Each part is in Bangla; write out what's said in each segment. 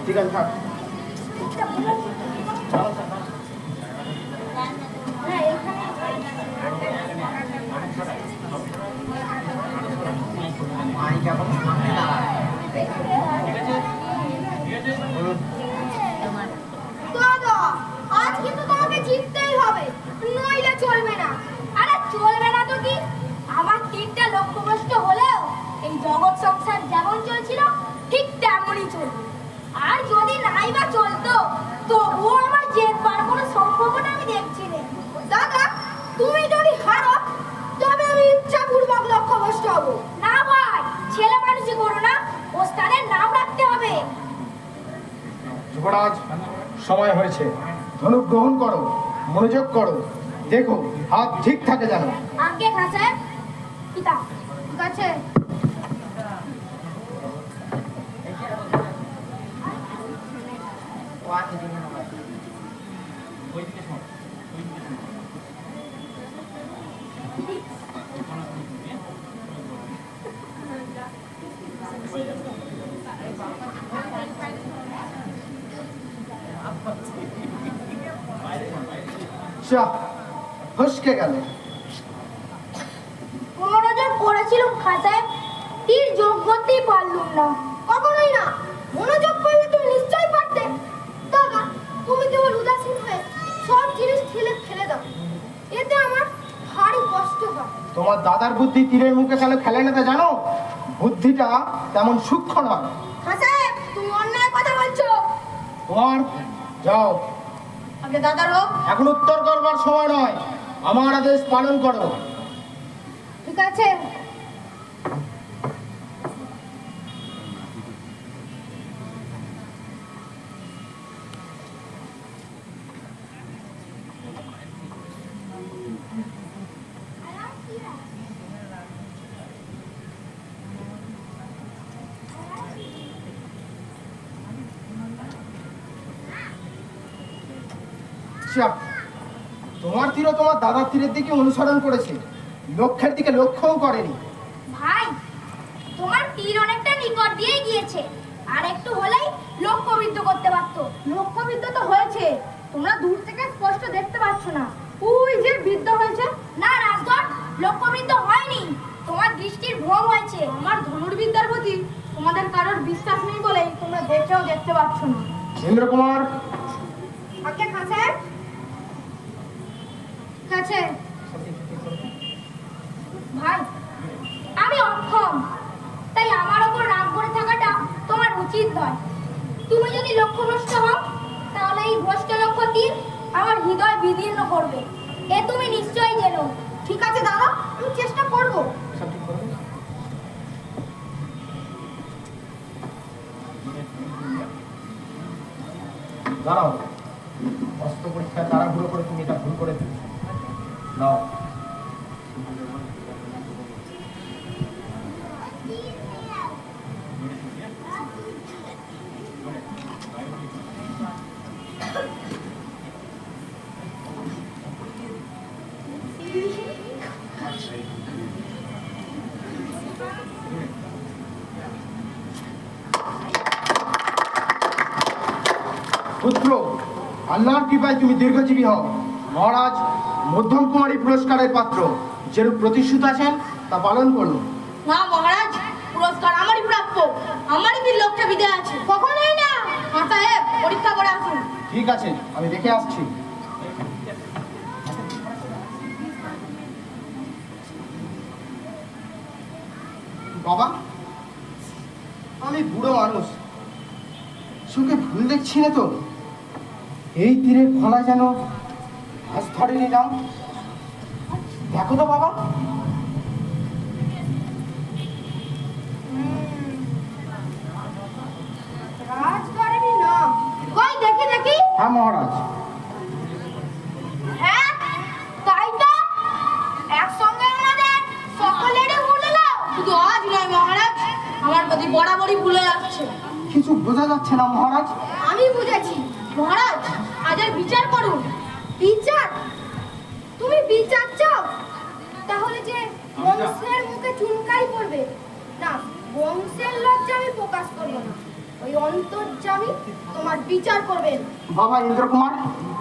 ঠিক আছে থাক। আজ কিন্তু তোমাকে জিততেই হবে, নইলে চলবে না। আরে চলবে না তো কি, আমার তিনটা লক্ষ্যভ্রষ্ট হলেও এই জগৎ সংসার যেমন চলছিল ঠিক তেমনই চলবে। আর যদি নাই বা চলতো তবুও আমার জেতবার কোনো সম্ভাবনা আমি দেখছি না। দাদা, তুমি যদি হারো তবে আমি ইচ্ছাপূর্বক লক্ষ্যভ্রষ্ট হব। না ভাই, ছেলে মানুষই করো না, ওস্তাদের নাম রাখতে হবে। যুবরাজ, সময় হয়েছে, ধনুক গ্রহণ করো, মনোযোগ করো, দেখো হাত ঠিক থাকে যেন। আগে খাসে পিতা, ঠিক আছে। ফসকে গেল। মনোযোগ করেছিলাম খাতায়, তীর যোগ করতেই পারলুম না। কখনোই না, মনোযোগ করলে তুমি নিশ্চয়ই পারতে। দাদা, তুমি কেবল উদাসীন হয়ে সব জিনিস ফেলে দাও, এতে আমার ভারী কষ্ট হয়। তোমার দাদার বুদ্ধি তীরের মুখে কালে ফেলে নিতে জানো, বুদ্ধিটা তেমন সূক্ষ্ম নয়। হাসান, তুমি অন্যায় কথা বলছো। তোমার যাও। আগে দাদার হোক। এখন উত্তর করবার সময় নয়, আমার আদেশ পালন করো। ঠিক আছে। তোমার তীরও তোমার দাদার তীরের দিকে অনুসরণ করেছে, লক্ষ্যের দিকে লক্ষ্যও করেনি। ভাই, তোমার তীর অনেকটা নিকট দিয়ে গিয়েছে, আর একটু হলেই লক্ষ্যবিদ্ধ করতে পারতো। লক্ষ্যবিদ্ধ তো হয়েছে, তোমরা দূর থেকে স্পষ্ট দেখতে পাচ্ছ না। ওই যে বিদ্ধ হয়েছে। না রাজগণ, লক্ষ্যবিদ্ধ হয়নি, তোমার দৃষ্টির ভ্রম হয়েছে। আমার ধনুর্বিদ্যার প্রতি তোমাদের কারোর বিশ্বাস নেই বলেই তোমরা দেখেও দেখতে পাচ্ছ না। ইন্দ্রকুমার। আগে খাসে কাছে। ভাই, আমি অক্ষম, তাই আমার ওপর রাগ করে থাকাটা তোমার উচিত নয়। তুমি যদি লক্ষ্যভ্রষ্ট হও তাহলে এই ভ্রষ্ট লক্ষ্য তীর আমার হৃদয় বিদীর্ণ করবে, এ তুমি নিশ্চয়ই জেনো। ঠিক আছে দাদা, আমি চেষ্টা করব। দাঁড়াও, অস্ত্র পরীক্ষায় তাড়াহুড়ো করে তুমি এটা ভুল করে ফেলেছো। নাও। পুত্র, আল্লাহর কৃপায় তুমি দীর্ঘজীবী হও। মহারাজ মধ্যম কুমারী পুরস্কারের পাত্র, যেরূপ প্রতিশ্রুত আছেন তা পালন করুন। না মহারাজ, পুরস্কার আমারই প্রাপ্য, আমারই কি লক্ষ্যে বিধে আছে। কখনোই না। সাহেব, পরীক্ষা করে আসুন। ঠিক আছে, আমি দেখে আসছি। বাবা, আমি বুড়ো মানুষ, চোখে ভুল দেখছি না তো। এই তীরের ফলা যেন আজ ধরে নিলাম। দেখো তো বাবা। হ্যাঁ মহারাজ। হ্যাঁ, তাই তো। একসঙ্গে আমাদের সকলেরই ভুলে যাও। শুধু আজ নয় মহারাজ, আমার প্রতি বরাবরই ভুলে যাচ্ছে। কিছু বোঝা যাচ্ছে না মহারাজ। আমি বুঝেছি মহারাজ, আজের বিচার করুন। বিচার? তুমি বিচার চাও? তাহলে যে বংশের মুখে চুনকাই পড়বে না, বংশের লজ্জা আমি প্রকাশ করব না। ওই অন্তর্যামী তোমার বিচার করবেন। বাবা ইন্দ্রকুমার,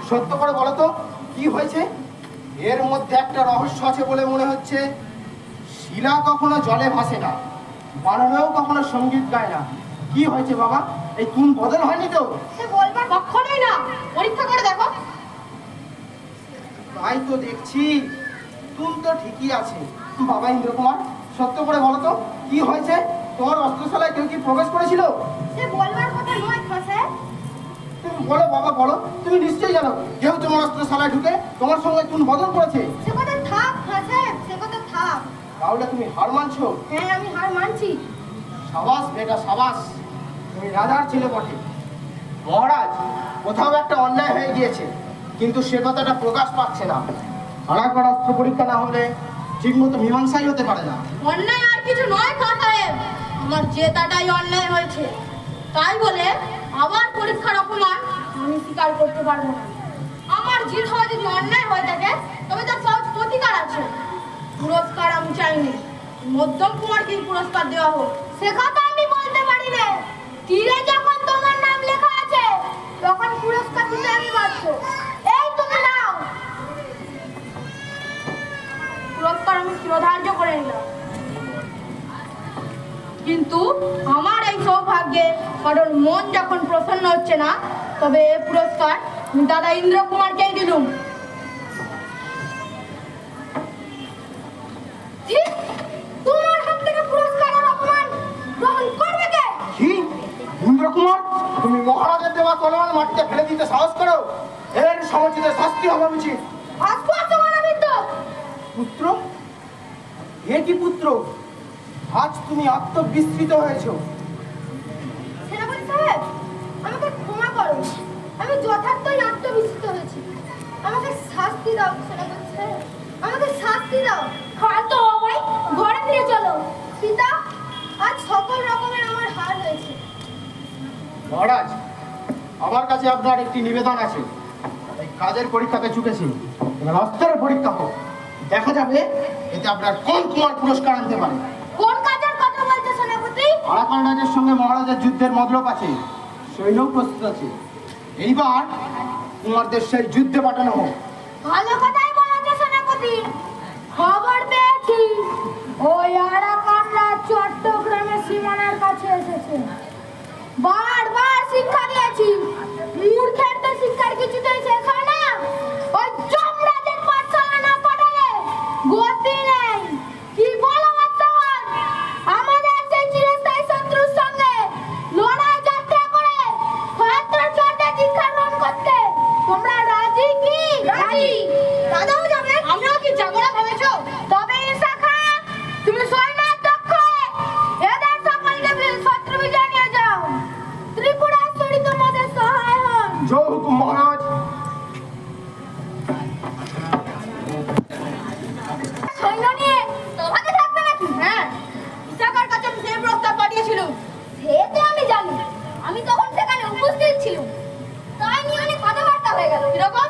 সত্য করে বলো তো কি হয়েছে? এর মধ্যে একটা রহস্য আছে বলে মনে হচ্ছে। শিলা কখনো জলে ভাসে না, বানরেও কখনো সঙ্গীত গায় না। কি হয়েছে বাবা? এই তুন বদল হয়নি তো? সে বলবার কখনোই না, পরীক্ষা করে দেখো। তাই তো দেখছি, তুন তো ঠিকই আছে। বাবা ইন্দ্রকুমার, সত্য করে বলো তো কি হয়েছে? তোমার অস্ত্রশালায় কেউ কি প্রবেশ করেছিল? সে বলবার কথা নয় খাসে। তুমি বলো বাবা, বলো। তুমি নিশ্চয়ই জানো কেউ তোমার অস্ত্রশালায় ঢুকে তোমার সঙ্গে তুন বদল করেছে। সে কথা থাক খাসে, সে কথা থাক। তাহলে তুমি হার মানছো? হ্যাঁ, আমি হার মানছি। সাবাস বেটা সাবাস, তুমি রাজার ছেলে বটে। মহারাজ, কোথাও একটা অন্যায় হয়ে গিয়েছে, কিন্তু সে কথাটা প্রকাশ পাচ্ছে না। হারার পর অস্ত্র পরীক্ষা না হলে ঠিকমতো মীমাংসাই হতে পারে না। অন্যায় আর কিছু নয় খাসাহেব, আমার জেতাটাই অন্যায় হয়েছে। তাই বলে আবার পরীক্ষার অপমান আমি স্বীকার করতে পারবো না। আমার জিত হওয়া যদি অন্যায় হয়ে থাকে, তবে তার সহজ প্রতিকার আছে। পুরস্কার আমি চাইনি, মধ্যম কুমারকে পুরস্কার দেওয়া হোক। সে কথা আমি বলতে পারি না। তীরে যখন তোমার নাম লেখা আছে, তখন পুরস্কার দিতে আমি বাধ্য। এই তুমি নাও পুরস্কার। আমি শিরোধার্য করে নিলাম, কিন্তু আমার এই সৌভাগ্যে কারণ মন যখন প্রসন্ন হচ্ছে না, তবে এ পুরস্কার আমি দাদা ইন্দ্রকুমারকেই দিলুম। ঠিক, তোমার হাত থেকে পুরস্কার আর অপমান গ্রহণ করবে কে? কি ইন্দ্রকুমার, তুমি মহারাজের দেওয়া তলোয়ার মাটিতে ফেলে দিতে সাহস করো? এর সমুচিত শাস্তি হওয়া উচিত। পুত্র? এ কি পুত্র? আজ তুমি আত্মবিস্মৃত হয়েছো। সেনাপতি সাহেব, আমাকে ক্ষমা করো। আমি যথার্থই আত্মবিস্মৃত হয়েছি। আমাকে শাস্তি দাও সেনাপতি সাহেব, আমাকে শাস্তি দাও। খাটো হবাই, ঘরে ফিরে চলো। পিতা, আজ সকল রকমের আমার হার হয়েছে। মহারাজ, আমার কাছে আপনার একটি নিবেদন আছে। এই কাজের পরীক্ষাতে চুকেছি, এবার অস্ত্রের পরীক্ষা হোক। দেখা যাবে এতে আপনার কোন কুমার পুরস্কার আনতে পারে। কোন কাজের কথা বলছো সেনাপতি? আরাকান রাজের সঙ্গে মহারাজের যুদ্ধের মতলব আছে, সৈন্যও প্রস্তুত আছে। এইবার কুমারদের সেই যুদ্ধে পাঠানো হোক। ভালো কথাই বলেছে সেনাপতি। খবর পেয়েছি ওই আরাকানরা চট্টগ্রামের সীমানার কাছে এসেছে। বারবার শিক্ষা দিয়েছি, মূর্খের তো শিক্ষার কিছুতেই শেষ হয় না। ওই যমরাজের পাঠশালা না পাঠালে গতি নেই। কি বলো বর্তমান? আমাদের সেই চিরস্থায়ী শত্রুর সঙ্গে লড়াই যাত্রা করে ক্ষত্র চটে দীক্ষা গ্রহণ করতে তোমরা রাজি কি? রাজি। দাদাও যাবে? আমরাও কি যাবো না ভেবেছো? তবে ইসাখা, তুমি সৈন্যের দক্ষ হয়ে এদের সকলকে শত্রু বিজয় নিয়ে যাও। ত্রিপুরাশ্বরী তোমাদের সহায় হন। জয় হুকুম মহারাজ। সৈন্য নিয়ে তোমাকে থাকবে নাকি? হ্যাঁ, ইসাখার কাছে আমি সেই প্রস্তাব পাঠিয়েছিলাম। সে তো আমি জানি, আমি তখন সেখানে উপস্থিত ছিলাম। তাই নিয়ে অনেক কথাবার্তা হয়ে গেল। কিরকম?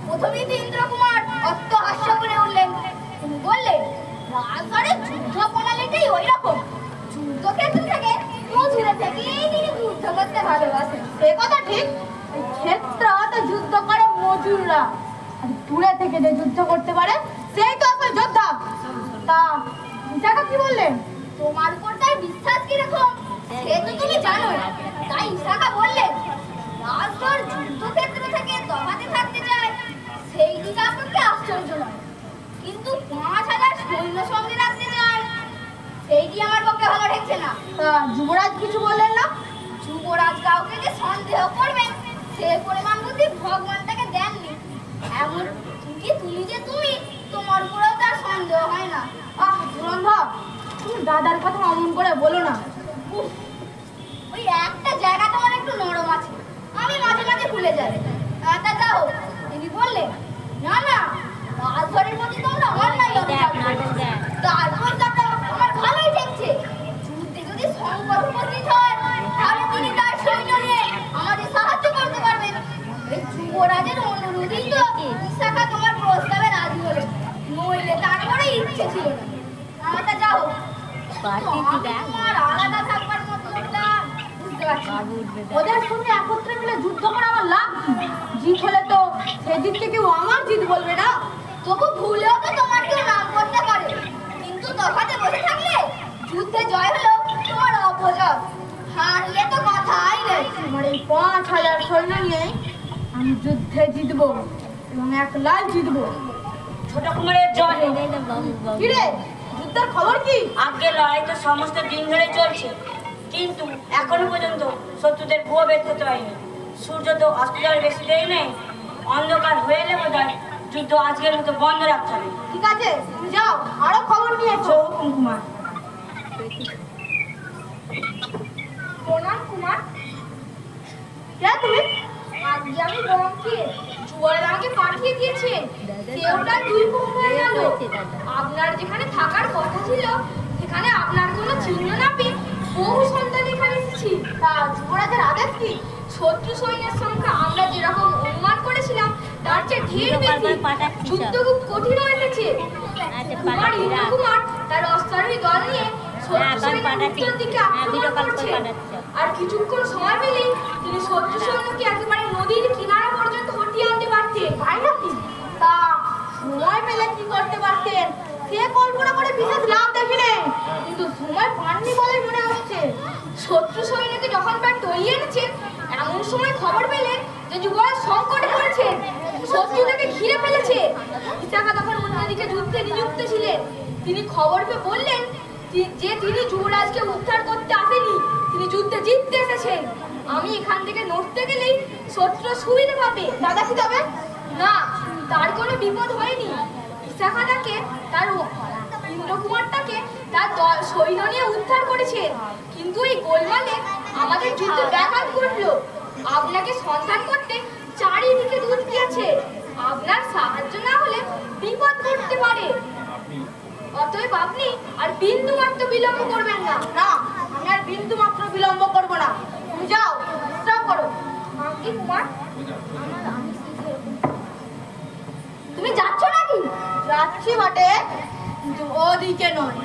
প্রথমেই তো ইন্দ্রকুমার অস্ত হাস্য করে উঠলেন। তিনি বললেন, রাজগড়ের যুদ্ধ প্রণালীটাই ওই রকম। যুদ্ধক্ষেত্র থেকে মধুরে থেকেই তিনি যুদ্ধ করতে ভালোবাসেন। সে কথা ঠিক। ক্ষেত্র তো যুদ্ধ করে মজুররা, আর দূরে থেকে যে যুদ্ধ করতে পারে সেই তো আসল যোদ্ধা। তা ইসাকা কি বললেন? তোমার উপর তার বিশ্বাস কিরকম সে তো তুমি জানোই। তাই ইসাকা বললেন, রাজগড় যুদ্ধক্ষেত্র থেকে তফাতে থাকতে চায়, সেই দিকে আপনাকে আশ্চর্য নয়। কিন্তু ৫,০০০ সৈন্য সঙ্গে রাখতে চায়, সেইটি আমার পক্ষে ভালো ঠেকছে না। যুবরাজ কিছু বললেন না? যুবরাজ কাউকে যে সন্দেহ করবেন সে পরিমাণ বুদ্ধি ভগবান তাকে দেননি। এমন তুমি যে তুমি, তোমার উপরেও তার সন্দেহ হয় না। ধুরন্ধর, তুমি দাদার কথা অমন করে বলো না। ওই একটা জায়গা তোমার একটু নরম আছে, আমি মাঝে মাঝে ভুলে যাই। তা যাও, তিনি বললেন, না না, রাজঘরের প্রতি তোমরা অন্যায় তারপর আমার ভালোই ঠেকছে। যুদ্ধে যদি সংকট উপস্থিত হয়, তাহলে কি বিশাখা তোমার প্রস্তাবে রাজি হলো, নইলে তারপরে ইচ্ছে ছিল না। আলাদা যাও, তোমার আলাদা থাকবার মতলবটা বুঝতে পারছি না। ওদের সঙ্গে একত্রে মিলে যুদ্ধ করে আমার লাভ কি? জিত হলে তো সেদিনকে কেউ আমার জিত বলবে না। তবু ভুলেও তো তোমার কেউ নাম করতে পারে, কিন্তু তফাতে বসে থাকলে যুদ্ধে জয় হলো তোমার অপজয়, হারলে তো কথাই নেই। আমার এই 5,000 সৈন্য নিয়ে আমি যুদ্ধে জিতবো এবং একলাই জিতবো। ছোট কুমারের জয় হোক। কি রে, যুদ্ধের খবর কি? আগে লড়াই তো সমস্ত দিন ধরে চলছে, কিন্তু এখনো পর্যন্ত শত্রুদের ভুয়ো বের করতে পারিনি। সূর্য তো অস্ত যাওয়ার বেশি দেরি নেই, অন্ধকার হয়ে এলে বোধহয় যুদ্ধ আজকের মতো বন্ধ রাখতে হবে। ঠিক আছে, তুমি যাও, আরো খবর নিয়ে এসো। কুমার, প্রণাম কুমার। কে তুমি? আজকে আমি বরংকে জুয়ার আমাকে পাঠিয়ে দিয়েছে, সেওটা 2 গুণ হয়ে গেল। আপনার যেখানে থাকার কথা ছিল সেখানে আপনার কোনো চিহ্ন না পেয়ে বহু সন্তান এখানে এসেছি। তা যুবরাজের আদেশ কি? শত্রু সৈন্যের সংখ্যা আমরা যেরকম অনুমান করেছিলাম তার চেয়ে ঢের বেশি। যুদ্ধ খুব কঠিন হয়ে গেছে। কুমার ইন্দ্রকুমার তার অশ্বারোহী দল নিয়ে শত্রু সৈন্যের উত্তর দিকে আক্রমণ করছে। আর কিছুক্ষণ সময় পেলেই তিনি শত্রু সৈন্যকে একেবারে নদীর কিনারা পর্যন্ত হটিয়ে আনতে পারতেন। তাই নাকি? তা সময় পেলে কি করতে পারতেন? সে কল্পনা করে বিশেষ লাভ দেখি নেই, কিন্তু সময় পাননি বলে মনে হচ্ছে। শত্রু সৈন্যকে যখন প্রায় টলিয়ে এনেছেন এমন সময় খবর পেলেন যে যুবরাজ সংকটে পড়েছেন, শত্রু তাকে ঘিরে ফেলেছে। বিশাখা তখন অন্যদিকে যুদ্ধে নিযুক্ত ছিলেন। তিনি খবর পেয়ে বললেন যে তিনি যুবরাজকে উদ্ধার করতে আসেনি, তিনি যুদ্ধে জিততে এসেছেন। আমি এখান থেকে নড়তে গেলেই শত্রু সুবিধা পাবে। দাদা কি তবে? না, তার কোনো বিপদ হয়নি। বিশাখাটাকে তার ইন্দ্রকুমারটাকে তার দল সৈন্য নিয়ে উদ্ধার করেছে, কিন্তু এই গোলমালে আমাদের যুদ্ধ ব্যাঘাত ঘটলো। আপনাকে সন্ধান করতে চারিদিকে দূত গিয়েছে, আপনার সাহায্য না হলে বিপদ ঘটতে পারে। অতএব আপনি আর বিন্দু মাত্র বিলম্ব করবেন না। না, আমি আর বিন্দু মাত্র বিলম্ব করবো না। তুমি যাও, বিশ্রাম করো। কি কুমার, তুমি যাচ্ছ নাকি? যাচ্ছি বটে, কিন্তু ওদিকে নয়,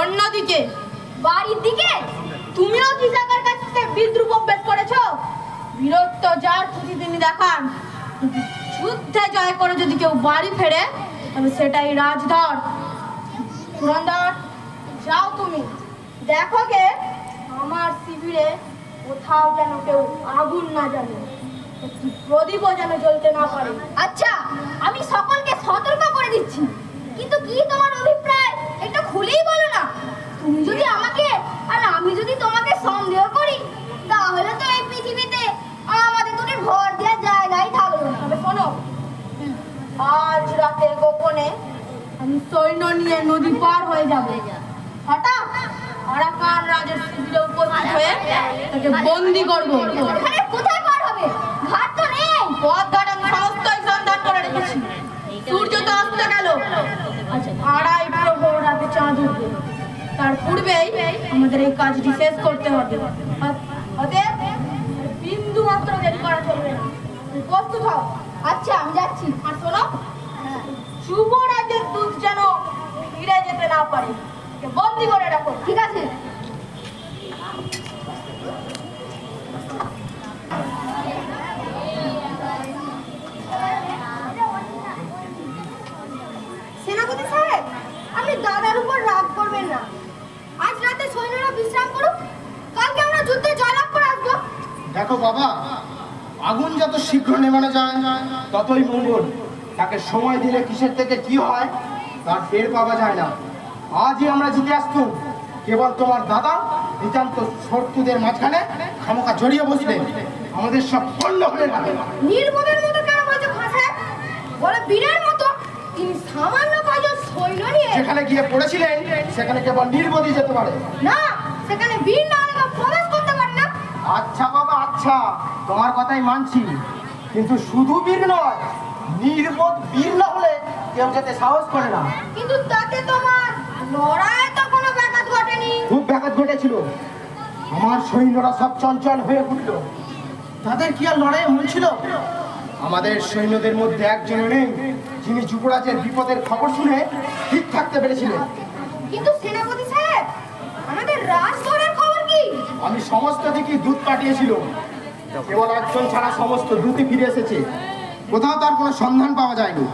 অন্যদিকে। বাড়ির দিকে? তুমিও কি জায়গার কাছে বিদ্রুপ অভ্যেস করেছো? বীরত্ব যার খুশি তিনি দেখান, কিন্তু যুদ্ধে জয় করে যদি কেউ বাড়ি ফেরে তবে সেটাই রাজধর। পুরন্দর, যাও তুমি, দেখো গে আমার শিবিরে কোথাও যেন কেউ আগুন না জ্বালে, একটি প্রদীপও যেন জ্বলতে না পারে। আচ্ছা, আমি সকলকে সতর্ক করে দিচ্ছি, কিন্তু কি তোমার অভিপ্রায় একটু খুলেই বলো না। তুমি যদি আমাকে আর আমি যদি তোমাকে সন্দেহ করি তাহলে তো এই পৃথিবীতে আমাদের দুটোর ভর দেওয়ার জায়গায় থাকলো না। তবে শোনো, আজ রাতে গোপনে আমি সৈন্য নিয়ে নদী পার হয়ে যাব। হঠাৎ আরাকান রাজের শিবিরে উপস্থিত হয়ে তাকে বন্দি করবো। এখানে কোথায় পার হবে? ঘাট তো নেই। পথ ঘাট আমি সমস্তই সন্ধান করে রেখেছি। সূর্য তো অস্ত গেল, 2.5 প্রহর রাতে চাঁদ উঠবে। তার পূর্বেই আমাদের এই কাজটি শেষ করতে হবে। অতএব বিন্দু মাত্র দেরি করা চলবে না। তুমি প্রস্তুত হও। আচ্ছা, আমি যাচ্ছি। আর শোনো, যুবরাজের দূত যেন ফিরে যেতে না পারে, একে বন্দি করে রাখো। ঠিক আছে। সেনাপতি সাহেব, আপনি দাদার উপর রাগ করবেন না। আজ রাতে সৈন্যরা বিশ্রাম করুক, কালকে আমরা যুদ্ধে জয়লাভ করে আসবো। দেখো বাবা, আগুন যত শীঘ্র নেমানো যায় ততই মঙ্গল। তাকে সময় দিলে কিসের থেকে কি হয় তার টের পাওয়া যায় না। আজই আমরা জিতে আসতুম, কেবল তোমার দাদা নিতান্ত শত্রুদের মাঝখানে খামোকা জড়িয়ে বসলেন, আমাদের সব পণ্য হয়ে গেল। নির্মমের মতো কেন বলছো ভাষা? বলে বীরের মতো। তিনি সামান্য কয়েকজন সৈন্য নিয়ে যেখানে গিয়ে পড়েছিলেন সেখানে কেবল নির্বোধই যেতে পারে। না, সেখানে বীর না হলে প্রবেশ করতে পারে না। আচ্ছা বাবা, আচ্ছা, তোমার কথাই মানছি, কিন্তু শুধু বীর নয়, নির্বোধ বীর না হলে কেউ যেতে সাহস করে না। কিন্তু তাতে তোমার লড়াইয়ে তো কোনো ব্যাঘাত ঘটেনি। খুব ব্যাঘাত ঘটেছিল। আমার সৈন্যরা সব চঞ্চল হয়ে উঠল। তাদের কি আর লড়াই মন ছিল? আমাদের সৈন্যদের মধ্যে একজনও নেই যিনি যুবরাজের বিপদের খবর শুনে ঠিক থাকতে পেরেছিলেন। কিন্তু সেনাপতি সাহেব, আমাদের রাজদরের খবর কি? আমি সমস্ত দিকে দূত পাঠিয়েছিল, কেবল একজন ছাড়া সমস্ত দূতই ফিরে এসেছে। কোথাও তার কোনো সন্ধান পাওয়া যায়নি।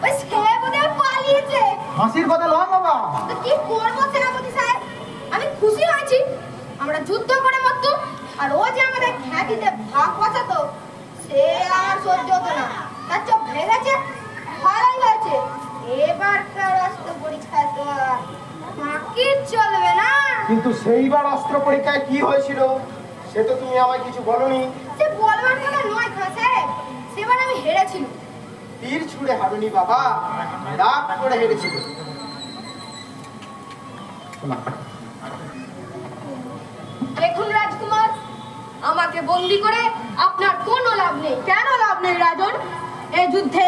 ওই সেনাপতি পালিয়েছে। হাসির কথা নয় বাবা। তো কি করবো সেনাপতি সাহেব? আমি খুশি হয়েছি আমরা যুদ্ধ করে মরতুম, আর ও যে আমাদের খ্যাতিতে ভাগ বসাতো সে আর সহ্য হতো না। তার চোখ ভেঙেছে, ভালোই হয়েছে। এবারকার অস্ত্র পরীক্ষায় তো আর বাকি চলবে না। কিন্তু সেইবার অস্ত্র পরীক্ষায় কি হয়েছিল সে তো তুমি আমায় কিছু বলনি। সে বলবার কথা নয় খান সাহেব, সেবার আমি হেরেছিলাম। তীর ছুঁড়ে হারুনি বাবা, রাগ করে হেরেছিল। দেখুন রাজকুমার, আমাকে বন্দি করে আপনার কোনো লাভ নেই। কেন লাভ নেই রাজন? এই যুদ্ধে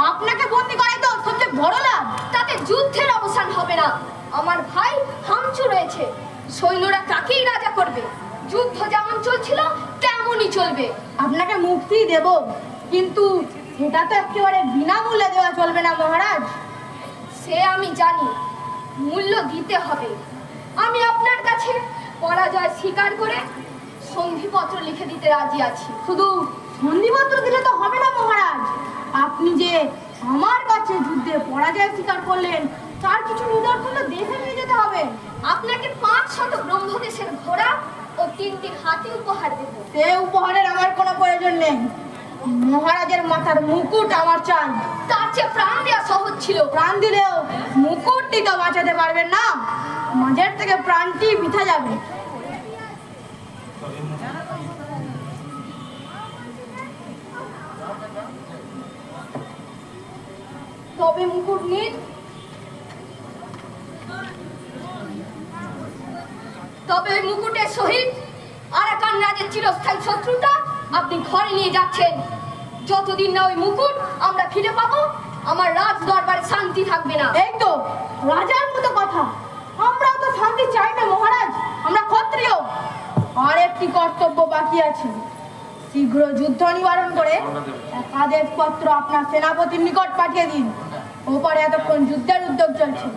আপনাকে বন্দি করাই তো সবচেয়ে বড় লাভ। তাতে যুদ্ধের অবসান হবে না। আমার ভাই হামচু রয়েছে, সৈন্যরা কাকেই রাজা করবে? যুদ্ধ যেমন চলছিল তেমনই চলবে। আপনাকে মুক্তি দেব, কিন্তু সেটা তো একেবারে বিনামূল্যে দেওয়া চলবে না মহারাজ। সে আমি জানি, মূল্য দিতে হবে। আমি আপনার কাছে পরাজয় স্বীকার করে সন্ধিপত্র লিখে দিতে রাজি আছি। শুধু সন্ধিপত্র দিলে তো হবে না মহারাজ। আপনি যে আমার কাছে যুদ্ধে পরাজয় স্বীকার করলেন তার কিছু নিদর্শন দেশে নিয়ে যেতে হবে। আপনাকে 500 ব্রহ্মদেশের ঘোড়া ও 3টি হাতি উপহার দেব। সে উপহারের আমার কোনো প্রয়োজন নেই। মহারাজের মাথার মুকুট আমার চাই। তার চেয়ে প্রাণ দেওয়া সহজ ছিল। প্রাণ দিলেও মুকুটটি তো বাঁচাতে পারবেন না, মাঝের থেকে প্রাণটি মিথা যাবে। তবে মুকুট নিন, তবে ওই মুকুটের সহিত আরাকান রাজের চিরস্থায়ী শত্রুতা আপনি ঘরে নিয়ে যাচ্ছেন। যতদিন না ওই মুকুট আমরা ফিরে পাবো, আমার রাজ দরবারে শান্তি থাকবে না। এই তো রাজার মতো কথা। আমরাও তো শান্তি চাই না মহারাজ, আমরা ক্ষত্রিয়। আর একটি কর্তব্য বাকি আছে, শীঘ্র যুদ্ধ নিবারণ করে এক আদেশপত্র আপনার সেনাপতির নিকট পাঠিয়ে দিন। ওপরে এতক্ষণ যুদ্ধের উদ্যোগ চলছে।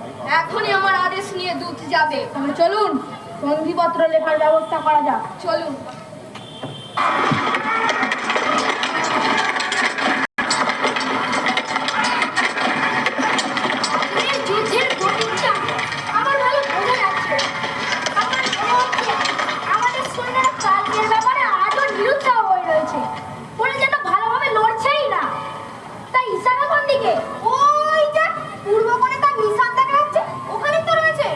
এখনই আমার আদেশ নিয়ে দূত যাবে। তাহলে চলুন সন্ধিপত্র লেখার ব্যবস্থা করা যাক। চলুন। এই যুদ্ধের গতিটা আমার ভালো বোঝা যাচ্ছে। আমার মনে হচ্ছে আমাদের সৈন্যরা কালকের ব্যাপারে আজও নিরুৎসাহ হয়ে রয়েছে। ওরা যেন ভালোভাবে লড়ছেই না। তাই ইশারা কোন দিকে? ওই যে পূর্ব কোণে তার নিশান দেখা যাচ্ছে, ওখানেই তো রয়েছে।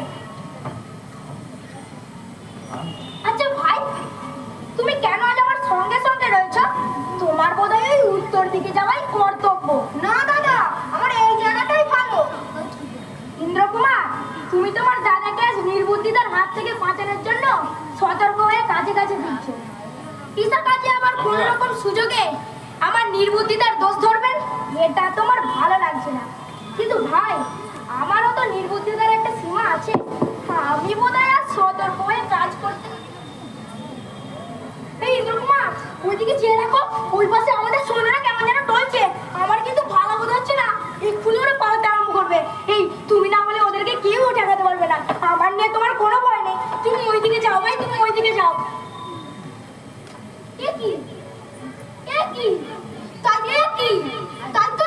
আচ্ছা ভাই, তুমি কেন আজ আমার সঙ্গে সঙ্গে রয়েছো? তোমার বোধহয় ওই উত্তর দিকে যাওয়াই কর্তব্য। না দাদা, আমার এই জায়গাটাই ভালো। ইন্দ্রকুমার, তুমি তোমার দাদাকে আজ নির্বুদ্ধিতার হাত থেকে বাঁচানোর জন্য সতর্ক হয়ে কাছে কাছে দিচ্ছো। ঈশা কাজে আমার কোন রকম সুযোগে আমার নির্বুদ্ধিতার দোষ ধরবেন, এটা তোমার ভালো লাগছে না। কিন্তু ভাই, আমারও তো নির্বুদ্ধিতার একটা সীমা আছে। আমি বোধহয় আর সতর্ক হয়ে কাজ করতে। এই ইন্দ্রকুমার, ওইদিকে চেয়ে দেখো, ওই পাশে আমাদের সৈন্যরা কেমন যেন টলছে। আমার কিন্তু ভালো বোধ হচ্ছে না। এক্ষুনি ওরা পালাতে আরম্ভ করবে। এই তুমি না হলে ওদেরকে কেউ ঠেকাতে পারবে না। আমার নিয়ে তোমার কোনো ভয় নেই। তুমি ওইদিকে যাও ভাই, তুমি ওইদিকে যাও। এ কি? এ কি? তাই এ কি? তাই তো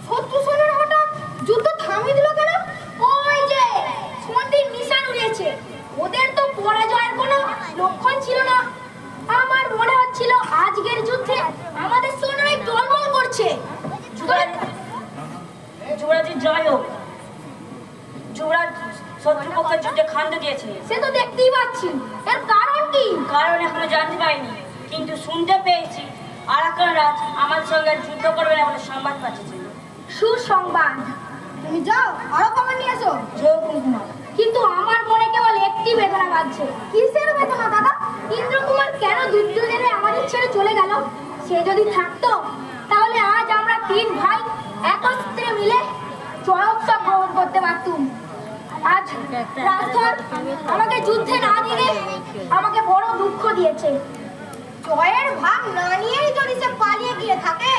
শত্রু সৈন্যরা হঠাৎ যুদ্ধ থামিয়ে দিল কেন? ওই যে সন্ধির নিশান উড়িয়েছে। ওদের তো পরাজয়ের কোনো লক্ষণ ছিল না। আমার মনে হচ্ছিল আজকের যুদ্ধে আমাদের সৈন্যরাই টলমল করছে। যুবরাজের জয় হোক। যুবরাজ শত্রুপক্ষের যুদ্ধে খান্ড দিয়েছে। সে তো দেখতেই পাচ্ছি। এর কারণ কি? কারণ এখনো জানতে পারিনি, কিন্তু শুনতে পেয়েছি আরাকান রাজ আমার সঙ্গে আর যুদ্ধ করবে না বলে সংবাদ পাঠিয়েছে। সুসংবাদ। তুমি যাও, আরো খবর নিয়ে এসো। জয় কুমার। কিন্তু আমার মনে কেবল একটি বেদনা বাজছে। কিসের বেদনা দাদা? ইন্দ্রকুমার কেন যুদ্ধ জেনে আমাদের ছেড়ে চলে গেল? সে যদি থাকতো তাহলে আজ আমরা 3 ভাই একত্রে মিলে জয়োৎসব গ্রহণ করতে পারতুম। আজ রাজধর আমাকে যুদ্ধে না দিয়ে আমাকে বড় দুঃখ দিয়েছে। জয়ের ভাগ না নিয়েই যদি সে পালিয়ে গিয়ে থাকে,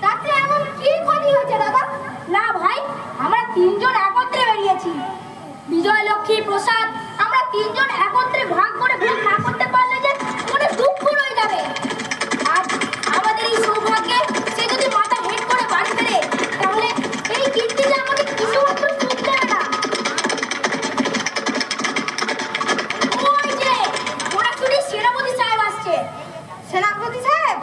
তাতে এমন কি ক্ষতি হয়েছে দাদা? না ভাই, আমরা তিনজন একত্রে বেরিয়েছি। বিজয় লক্ষ্মী প্রসাদ আমরা তিনজন একত্রে ভাগ করে ভোগ না করতে পারলে যে মনে দুঃখ রয়ে যাবে। আজ আমাদের এই সৌভাগ্যে সে যদি মাথা হেট করে বাড়ি ফেরে, তাহলে এই কীর্তি যে আমাকে কিছু মাত্র সুখ দেবে না। ওই যে মোড়াচুরি সেনাপতি সাহেব আসছে। সেনাপতি সাহেব,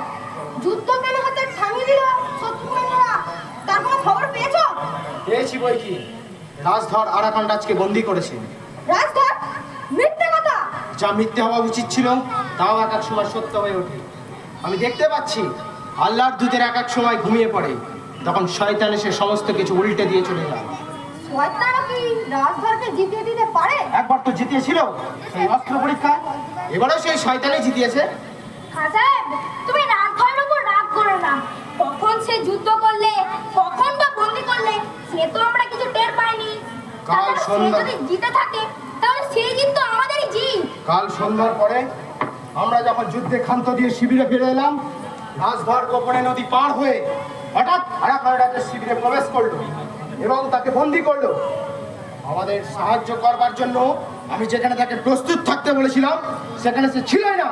যুদ্ধ কেন হাতে থামিয়ে দিল শত্রুরা? তার কোনো খবর পেয়েছো? পেয়েছি বই কি, রাজধর আরাকান রাজকে বন্দি করেছে। রাজধর? মিথ্যে কথা। যা মিথ্যে হওয়া উচিত ছিল তাও এক এক সময় সত্য হয়ে ওঠে। আমি দেখতে পাচ্ছি আল্লাহর দূতের এক এক সময় ঘুমিয়ে পড়ে, তখন শয়তান এসে সমস্ত কিছু উল্টে দিয়ে চলে যায়। শয়তানও কি রাজধরকে জিতিয়ে দিতে পারে? একবার তো জিতিয়েছিল সেই অস্ত্র পরীক্ষায়, এবারেও সেই শয়তানই জিতিয়েছে। খাঁ সাহেব, তুমি রাজধরের উপর রাগ করো না। কখন সে যুদ্ধ করলে, কখন বা বন্দি করলে, সে তো আমরা কিছু টের পাইনি। কাল তাছাড়া সে সন্ধ্যা- যদি জিতে থাকে, তাহলে সেই জিত তো আমাদেরই জিত। কাল সন্ধ্যার পরে আমরা যখন যুদ্ধে ক্ষান্ত দিয়ে শিবিরে ফিরে এলাম, রাজধর গোপনে নদী পার হয়ে হঠাৎ আরাকান রাজের শিবিরে প্রবেশ করলো এবং তাকে বন্দি করলো। আমাদের সাহায্য করবার জন্য আমি যেখানে তাকে প্রস্তুত থাকতে বলেছিলাম সেখানে সে ছিলই না।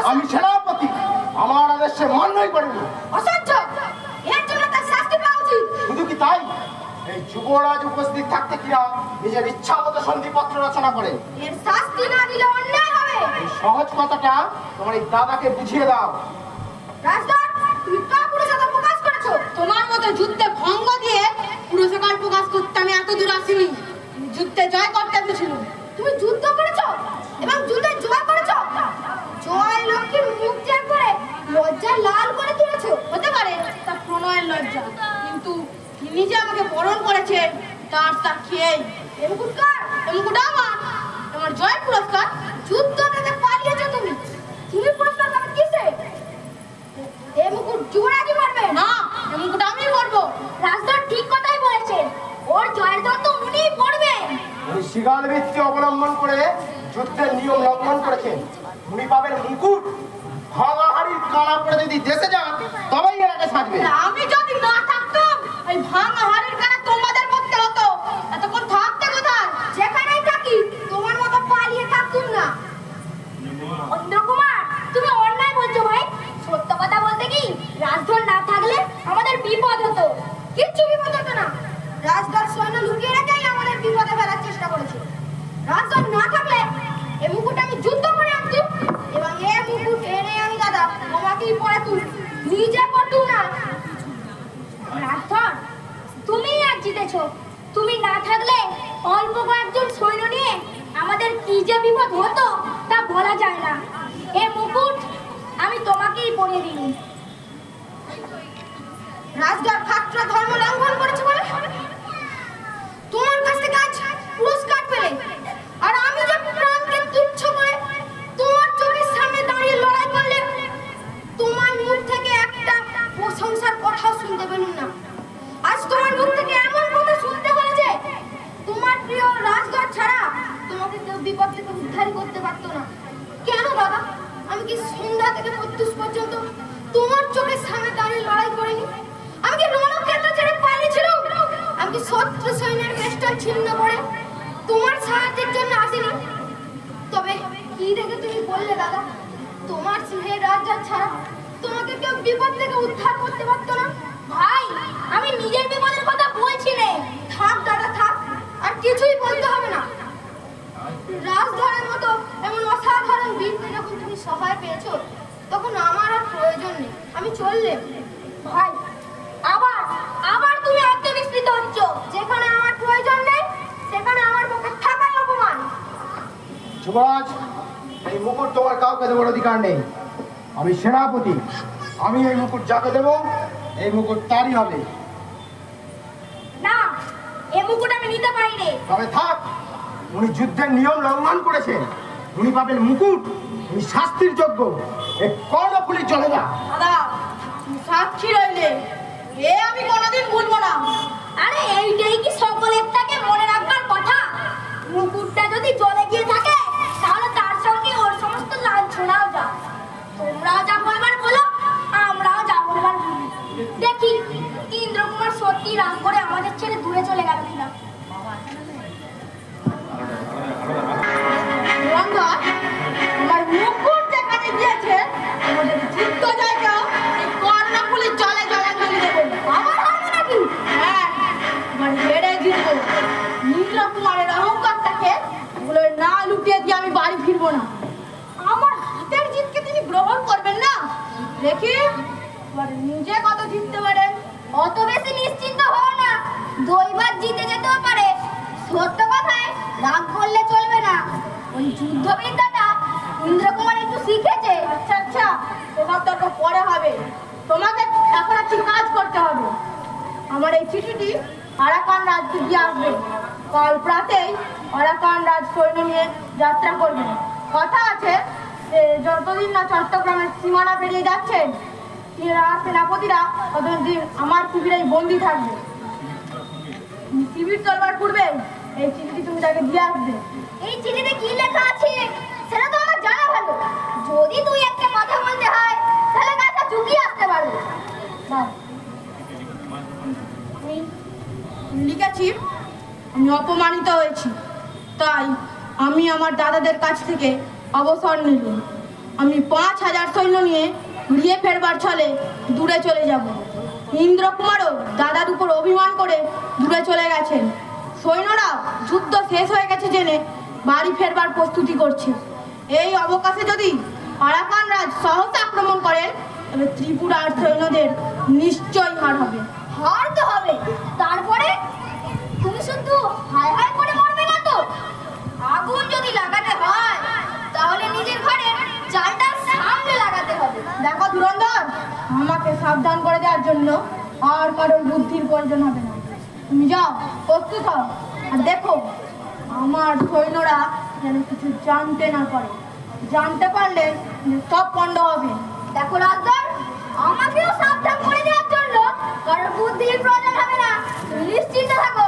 আমি সেনাপতি, আমার আদেশে মান্যই করিনি। অসহ্য! এর জন্য তার শাস্তি পাওয়া উচিত। শুধু কি তাই, এই যুবরাজ উপস্থিত থাকতে কিনা নিজের ইচ্ছা মতো সন্ধিপত্র রচনা করে। এর শাস্তি না দিলে অন্যায় হবে। এই সহজ কথাটা তোমার এই দাদাকে বুঝিয়ে দাও। রাজধর, তুমি কাপুরুষতা প্রকাশ করেছো। তোমার মতো যুদ্ধে ভঙ্গ দিয়ে পুরস্কার প্রকাশ করতে আমি এত দূর আসিনি। আমি যুদ্ধে জয় করতে এসেছিলাম। তুমি যুদ্ধ করেছো এবং যুদ্ধে জয় করেছো। জয় লক্ষ্মীর মুখ ত্যাগ করে লজ্জায় লাল করে তুলেছো। হতে পারে তা প্রণয়ের লজ্জা, কিন্তু তিনি যে আমাকে বরণ করেছেন তার সাক্ষীই। এ মুকুট কার? এই মুকুট আমার, আমার জয় পুরস্কার। যুদ্ধ থেকে পালিয়েছো তুমি। তুমি পুরস্কার পাবে কিসে? এ মুকুট যুবরাজই পারবে না, এই মুকুট আমি পরবো। রাজধর ঠিক কথাই বলেছেন। ওর জয়ের দল তো উনিই পড়বেন। উনি শিগাল বৃত্তি অবলম্বন করে যুদ্ধের নিয়ম লঙ্ঘন করেছেন। উনি পাবেন মুকুট। ভাঙাহাড়ির কানা করে যদি দেশে যান তবেই এর আগে সাজবে। আমি যদি না থাকতাম ওই ভাঙা হাড়ের কানা তোমাদের করতে হতো। এতক্ষণ থাকতে কোথায়? যেখানেই থাকি তোমার মতো পালিয়ে থাকতুম না। অন্ধ্রকুমার, তুমি অন্যায় বলছো ভাই। সত্য কথা বলতে কি, রাজধর না থাকলে আমাদের বিপদ হতো। কিচ্ছু বিপদ হতো না। রাজধর সৈন্য লুকিয়ে রেখেই আমাদের বিপদে ফেলার চেষ্টা করেছে। রাজধর না থাকলে এ মুকুট আমি যুদ্ধ করে আনতুম এবং এ মুকুট এনে আমি দাদা তোমাকেই পরাতুম, নিজে পরতুম না। রাজধর, তুমি আজ জিতেছো। তুমি না থাকলে অল্প কয়েকজন সৈন্য নিয়ে আমাদের কি যে বিপদ হতো তা বলা যায় না। এ মুকুট আমি তোমাকেই পরিয়ে দিই। রাজধর খাত্র ধর্ম লঙ্ঘন করেছে বলে তোমার কাছ থেকে আজ পুরস্কার পেলে, আর আমি যে প্রাণকে তুচ্ছ করে তোমার চোখের সামনে দাঁড়িয়ে লড়াই করলে তোমার মুখ থেকে একটা প্রশংসার কথাও শুনতে পেলুম না। আজ তোমার মুখ থেকে এমন কথা শুনতে হলো যে তোমার প্রিয় রাজধর ছাড়া তোমাকে কেউ বিপদ থেকে উদ্ধার করতে পারতো না। কেন দাদা, আমি কি সন্ধ্যা থেকে প্রত্যুষ পর্যন্ত তোমার চোখের সামনে দাঁড়িয়ে লড়াই করিনি? আমি কি রণক্ষেত্র ছেড়ে পালিয়েছিলাম? আমি কি শত্রু সৈন্যের বেষ্টন ছিন্ন করে তোমার সাহায্যের জন্য আসিনি? তবে কি দেখে তুমি বললে দাদা তোমার সিংহের রাজধর ছাড়া তোমাকে কেউ বিপদ থেকে উদ্ধার করতে পারতো না? ভাই, আমি নিজের বিপদের কথা বলছি না। থাক দাদা থাক, আর কিছুই বলতে হবে না। রাজধরের মতো এমন অসাধারণ বীরকে যখন তুমি সহায় পেয়েছো, তখন আমার আর প্রয়োজন নেই। আমি চললে। ভাই, আবার আবার তুমি আত্মবিস্মৃত হচ্ছ। যেখানে আমার প্রয়োজন নেই সেখানে আমার পক্ষে থাকাই অপমান। যুবরাজ, এই মুকুট তোমার কাউকে দেওয়ার অধিকার নেই। আমি সেনাপতি, আমি এই মুকুট যাকে দেবো এই মুকুট তারই হবে। না, এ মুকুট আমি নিতে পারি রে। তবে থাক, উনি যুদ্ধের নিয়ম লঙ্ঘন করেছেন। উনি পাবেন মুকুট, উনি শাস্তির যোগ্য। এ কর্ণফুলি চলে যা। দাদা, তুমি সাক্ষী রইলে, এ আমি কোনোদিন ভুলবো না। আরে এইটাই কি সকলের থেকে মনে রাখবার কথা? মুকুটটা যদি জলে গিয়ে থাকে তাহলে তার সঙ্গে ওর সমস্ত লাঞ্ছনাও যায়। তোমরা যা দেখি এবার নিজে কত জিততে পারে। অত বেশি নিশ্চিন্ত হও না, দৈবাত জিতে যেতেও পারে। সত্য কথায় রাগ করলে চলবে না। ওই যুদ্ধবিদ্যাটা ইন্দ্রকুমার একটু শিখেছে। আচ্ছা আচ্ছা, এসব তর্ক পরে হবে। তোমাকে এখন একটি কাজ করতে হবে। আমার এই চিঠিটি আরাকান রাজকে দিয়ে আসবে। কাল প্রাতেই আরাকান রাজ সৈন্য নিয়ে যাত্রা করবে। কথা আছে যে যতদিন না চট্টগ্রামের সীমানা পেরিয়ে যাচ্ছেন এরা সেনাপতিরা ততদিন আমার শিবিরেই বন্দি থাকবে। শিবির চলবার পূর্বে এই চিঠিটি তুমি তাকে দিয়ে আসবে। এই চিঠিতে কি লেখা আছে সেটা তো আমার জানা ভালো। যদি তুই একটা কথা বলতে হয় তাহলে কাজটা চুকিয়ে আসতে পারবো। দাও। আমি লিখেছি, আমি অপমানিত হয়েছি, তাই আমি আমার দাদাদের কাছ থেকে অবসর নিলাম। আমি 5,000 সৈন্য নিয়ে ঘুরিয়ে ফেরবার ছলে দূরে চলে যাব। ইন্দ্রকুমারও দাদার উপর অভিমান করে দূরে চলে গেছেন। সৈন্যরা যুদ্ধ শেষ হয়ে গেছে জেনে বাড়ি ফেরবার প্রস্তুতি করছে। এই অবকাশে যদি আরাকান রাজ সহসা আক্রমণ করেন তবে ত্রিপুরার সৈন্যদের নিশ্চয়ই হার হবে। হার তো হবে, তারপরে তুমি শুধু হায় হায় করে মরবে না তো? আগুন যদি লাগাতে হয় তাহলে নিজের ঘরে চালটা সামনে লাগাতে হবে। দেখো ধুরন্ধর, আমাকে সাবধান করে দেওয়ার জন্য আর কারোর বুদ্ধির প্রয়োজন হবে না। তুমি যাও, প্রস্তুত হও, আর দেখো আমার সৈন্যরা যেন কিছু জানতে না পারে। জানতে পারলে সব পণ্ড হবে। দেখো রাজদর, আমাকেও সাবধান করে দেওয়ার জন্য কারোর বুদ্ধির প্রয়োজন হবে না। তুমি নিশ্চিন্ত থাকো।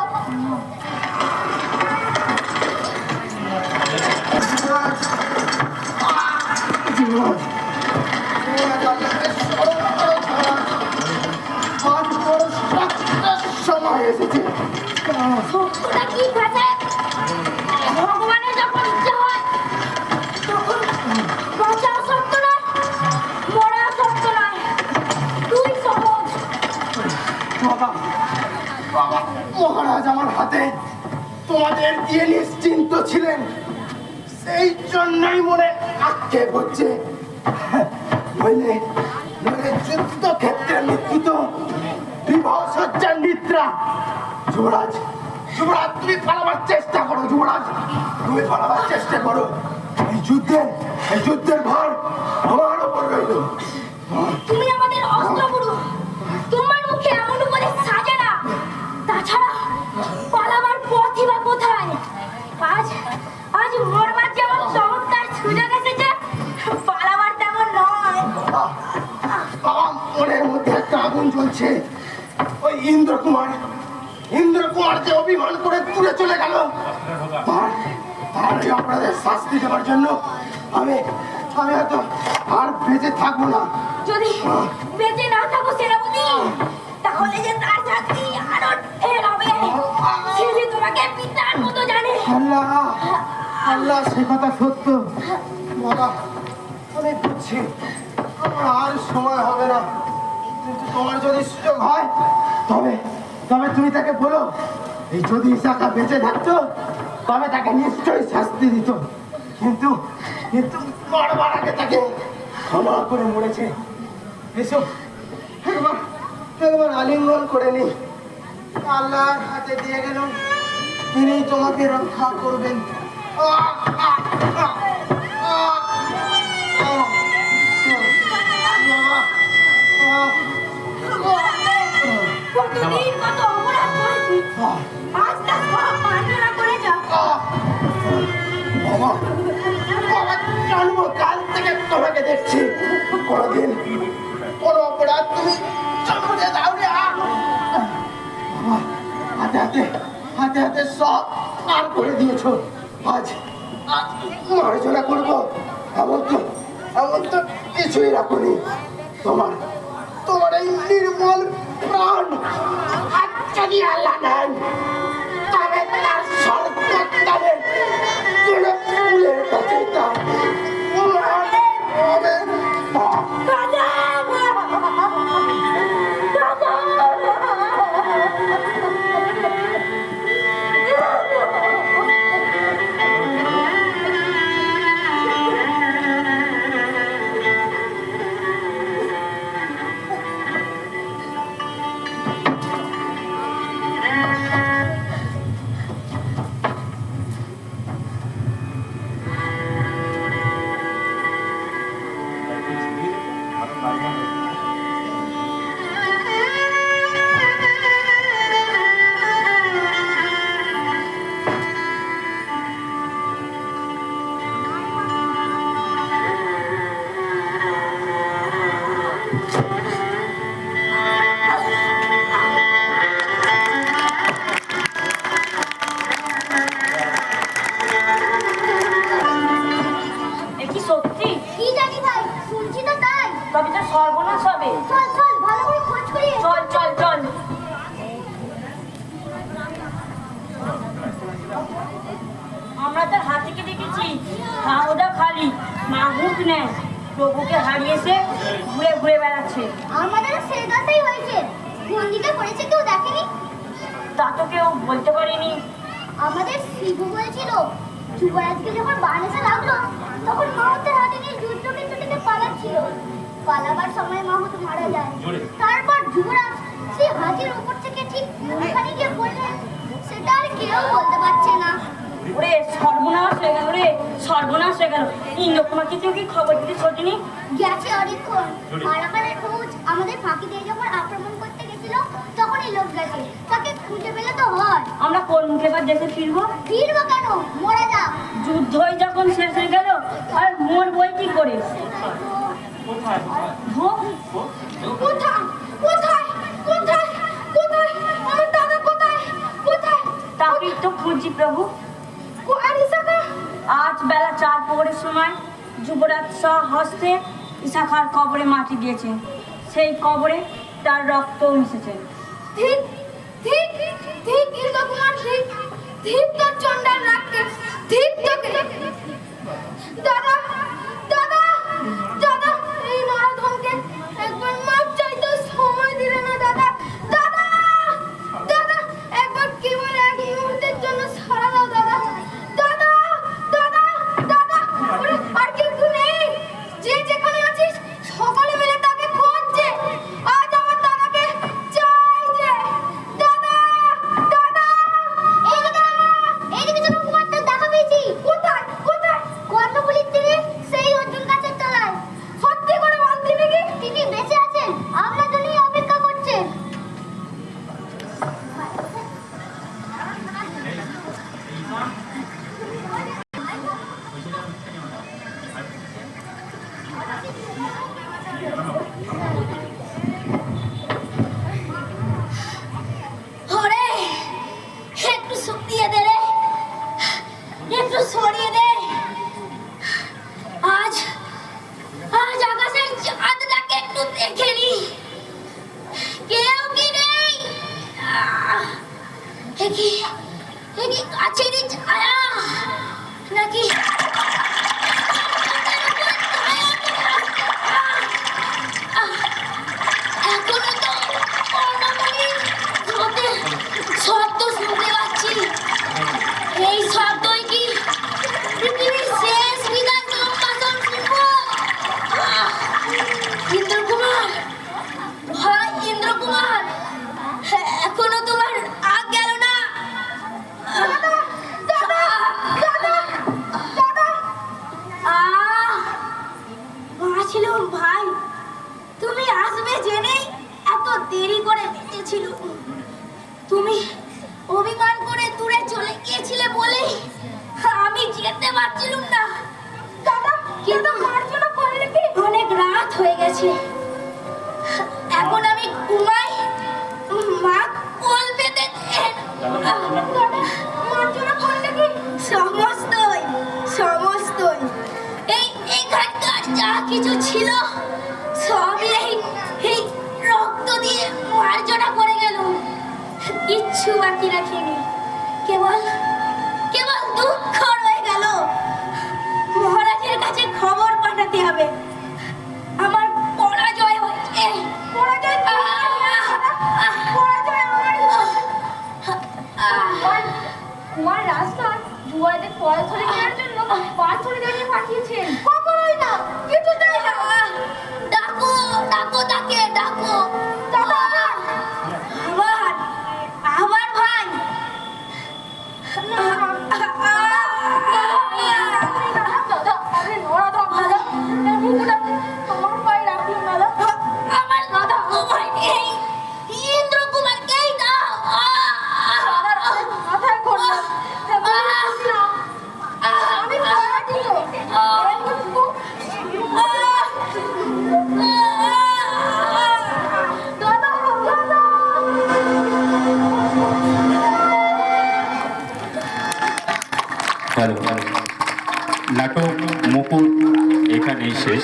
সময় এসেছে। সত্যটা কি থাকে? ভগবানের যখন ইচ্ছে হয় তখন বাঁচা সত্য নয়, মরা সত্য নয়। তুই সহজ। বাবা, বাবা, মহারাজ আমার হাতে তোমাদের দিয়ে নিশ্চিন্ত ছিলেন, সেই জন্যই মনে আক্ষেপ হচ্ছে। নইলে নইলে যুদ্ধক্ষেত্রে মৃত্যু তো বিবাহ সজ্জার নিদ্রা। যুবরাজ, যুবরাজ, তুমি পালাবার চেষ্টা করো। যুবরাজ, তুমি পালাবার চেষ্টা করো। এই যুদ্ধের ভার আমার ওপর রইল। তুমি আমাদের অস্ত্রগুরু, তোমার মুখে এমন উপদেশ সাজে না। তাছাড়া পালাবার পথই বা কোথায়? আজ মরবার যেমন চমৎকার সুযোগ এসেছে, পালাবার তেমন নয়। বাবা, মনের মধ্যে একটা আগুন জ্বলছে। ওই ইন্দ্রকুমার যে অভিমান করে দূরে চলে গেল, তার এই অপরাধের শাস্তি দেওয়ার জন্য আমি হয়তো আর বেঁচে থাকবো না। যদি বেঁচে না থাকো সেনাপতি, তাহলে যে তার শাস্তি আরো ঢের হবে। সে যে তোমাকে পিতার মতো জানে। আল্লাহ, আল্লাহ, সে কথা সত্য। বাবা, আমি বুঝছি আমার আর সময় হবে না, কিন্তু তোমার যদি সুযোগ হয় তবে তবে তুমি তাকে বলো, এই যদি ইসাকা বেঁচে থাকতো তবে তাকে নিশ্চয়ই শাস্তি দিত। কিন্তু কিন্তু মরবার আগে তাকে ক্ষমা করে মরেছে। এসো, একবার আলিঙ্গন করে নি। আল্লাহর হাতে দিয়ে গেল, তিনি তোমাকে রক্ষা করবেন। কতদিন কত অপরাধ করেছি, আজ তা সব মার্জনা করে যাও। বাবা, বাবা, জন্মকাল থেকে তোমাকে দেখছি, কোনোদিন কোনো অপরাধ তুমি জন্মতে দাওনি। বাবা, হাতে হাতে সব পার করে দিয়েছো। আজ মার্জনা করবো এমন তো কিছুই রাখুনি। তোমার এই নির্মল প্রাণ আজ যদি আল্লাহ নেন তবে তার সর্বত্তারে কোনো ফুলের কাছে তা হবে না। কি জানি ভাই, শুনছি তো তাই। তবে তো সর্বনাশ হবে। চল চল, ভালো করে খোঁজ করি। চল চল চল। আমরা তার হাতিকে দেখেছি, হাওড়া খালি মাহুক নেয়, প্রভুকে হারিয়েছে, ঘুরে ঘুরে বেড়াচ্ছে। আমাদের সেই দশাই হয়েছে। কোন দিকে পড়েছে কেউ দেখেনি। তা তো কেউ বলতে পারিনি। আমাদের শিবু বলেছিল যুবরাজকে যখন বান এসে লাগলো তখন মাহুতের হাতে নিয়ে যুদ্ধ কিন্তু থেকে পালাচ্ছিল। পালাবার সময় মাহুত মারা যায়। তারপর যুবরাজ সেই হাতির উপর থেকে ঠিক কোনখানে গিয়ে পড়লেন সেটা আর কেউ বলতে পারছে না। ওরে সর্বনাশ হয়ে গেল রে, সর্বনাশ হয়ে গেল। ইন্দ্রকুমারকে কেউ কি খবর দিতে ছোটেনি? গেছে অনেকক্ষণ। আরাকানের ফৌজ আমাদের ফাঁকি দিয়ে যখন আক্রমণ করতে গেছিল তখনই লোক গেছে। তাকে খুঁজে পেলে তো হয়। আমরা কোন মুখে এবার দেশে ফিরবো? ফিরবো কেন, মরে যা। যুদ্ধই যখন শেষ হয়ে গেল আর মোর বই কি করে? ভোগ কোথায় কোথায় কোথায় কোথায় আমার দাদা কোথায় কোথায়? তাকেই তো খুঁজি প্রভু। আর ইসাকা? আজ বেলা 4 প্রহরের সময় যুবরাজ শাহ হস্তে ইসাখার কবরে মাটি দিয়েছেন। সেই কবরে তার রক্ত মিশেছে। ঠিক ঠিক ঠিক ইন্দ্রকুমার, ঠিক ঠিক তোর চন্ডাল রাখতে, ঠিক তোকে। দাদা দাদা দাদা, এই নরধমকে একবার মাপ চাইতে সময় দিলে না দাদা। দাদা দাদা, একবার কেবল এক মুহূর্তের জন্য ছাড়া দাও দাদা। দাদা দাদা দাদা, ওরে আর কেউ নেই? যে যেখানে আছিস সকলে মিলে তাকে খুঁজছে। আজ আমার দাদাকে চাই যে। দাদা দাদা, এইদিকে যখন কুমারটা দেখা পেয়েছি। কোথায় কোথায়? কর্ণফুলির তীরে সেই অর্জুন গাছের তলায়। সত্যি করে বল, তিনি কি? তিনি বেঁচে আছেন, আপনার জন্যই অপেক্ষা করছেন। ওরে একটু সরিয়ে দে রে, একটু সরিয়ে দে। আজ আজ আকাশের চাঁদটাকে একটু দেখে নি। কেউ কি নেই? একি একি গাছেরই ছায়া নাকি? এখনো তো কর্ণফুলীর স্রোতের শব্দ শুনতে পাচ্ছি। এই শব্দই কি পৃথিবীর শেষ বিদায় সম্ভাষণ শুনব? ইন্দ্রকুমার, ভাই ইন্দ্রকুমার, এখনো তোমার আগ গেল না? দাদা দাদা দাদা দাদা, বাঁচলুম ভাই। তুমি আসবে জেনেই এত দেরি করে বেঁচেছিল। তুমি অভিমান করে দূরে চলে গিয়েছিলে বলেই আমি যেতে পারছিলাম না দাদা। কিন্তু মার্জনা করলে কি? অনেক রাত হয়ে গেছে, এখন আমি ঘুমাই। মা কোল পেতে দেন। দাদা, মার্জনা করলে কি? সমস্তই সমস্তই এই এখানকার যা কিছু ছিল সবই এই রক্ত দিয়ে মার্জনা করে গেল। কিচ্ছু বাকি রাখিনি, কেবল কেবল দুঃখ রয়ে গেল। মহারাজের কাছে খবর পাঠাতে হবে আমার পরাজয় হয়েছে। পরাজয় কুমার রাজধর যুবরাজের পরাজয় কেনার জন্য পাথরে দাঁড়িয়ে পাঠিয়েছেন। কখনোই না, কিছুতেই না। ডাকো ডাকো, তাকে ডাকো। দাদা, আবার আবার ভাই। দাদা, আরে নরাধম দাদা, এই মুখটা তোমার পায়ে রাখলাম দাদা। আমার দাদা তোমার এই ইন্দ্রকুমারকেই দাও। মাথায় করলাম আমি পাঠিত দাদা দাদা। হ্যালো, নাটক মুকুট এখানেই শেষ।